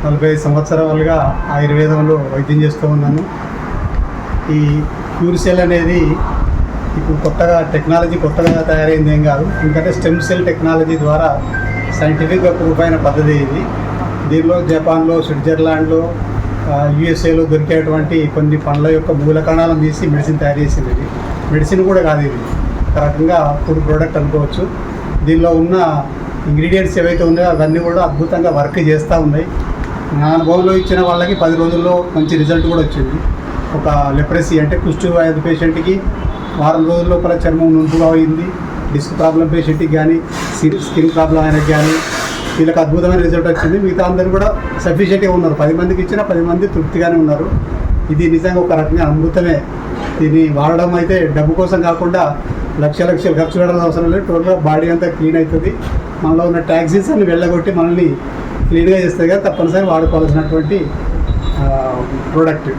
45 సంవత్సరాలుగా ఆయుర్వేదంలో వైద్యం చేస్తూ ఉన్నాను. ఈ క్యూర్సెల్ అనేది ఇప్పుడు టెక్నాలజీ కొత్తగా తయారైంది ఏం కాదు. ఎందుకంటే స్టెమ్ సెల్ టెక్నాలజీ ద్వారా సైంటిఫిక్గా ప్రూఫ్ అయిన పద్ధతి ఇది. దీనిలో జపాన్లో, స్విట్జర్లాండ్లో, యుఎస్ఏలో దొరికేటువంటి కొన్ని పండ్ల యొక్క మూల కణాలను తీసి మెడిసిన్ తయారు చేసింది. ఇది మెడిసిన్ కూడా కాదు, ఇది ఒక రకంగా ఫుడ్ ప్రోడక్ట్ అనుకోవచ్చు. దీనిలో ఉన్న ఇంగ్రీడియంట్స్ ఏవైతే ఉన్నాయో అవన్నీ కూడా అద్భుతంగా వర్క్ చేస్తూ ఉన్నాయి. నా అనుభవంలో ఇచ్చిన వాళ్ళకి 10 రోజుల్లో మంచి రిజల్ట్ కూడా వచ్చింది. ఒక లెప్రసీ అంటే కుష్టు వ్యాధి పేషెంట్కి వారం రోజుల లోపల చర్మం నుంపుగా అయింది. డిస్క్ ప్రాబ్లం పేషెంట్కి కానీ, స్కిన్ ప్రాబ్లం ఆయనకి కానీ వీళ్ళకి అద్భుతమైన రిజల్ట్ వచ్చింది. మిగతా అందరూ కూడా సఫిషియెంట్గా ఉన్నారు. 10 మందికి ఇచ్చిన 10 మంది తృప్తిగానే ఉన్నారు. ఇది నిజంగా ఒక రకంగా అమృతమే. దీన్ని వాడడం అయితే డబ్బు కోసం కాకుండా లక్షలు ఖర్చు పెట్టడం అవసరం లేదు. టోటల్గా బాడీ అంతా క్లీన్ అవుతుంది. మనలో ఉన్న టాక్సిన్స్ అన్ని వెళ్ళగొట్టి మనల్ని క్లీన్గా చేస్తుంది కదా, తప్పనిసరి వాడుకోవాల్సినటువంటి ప్రోడక్ట్.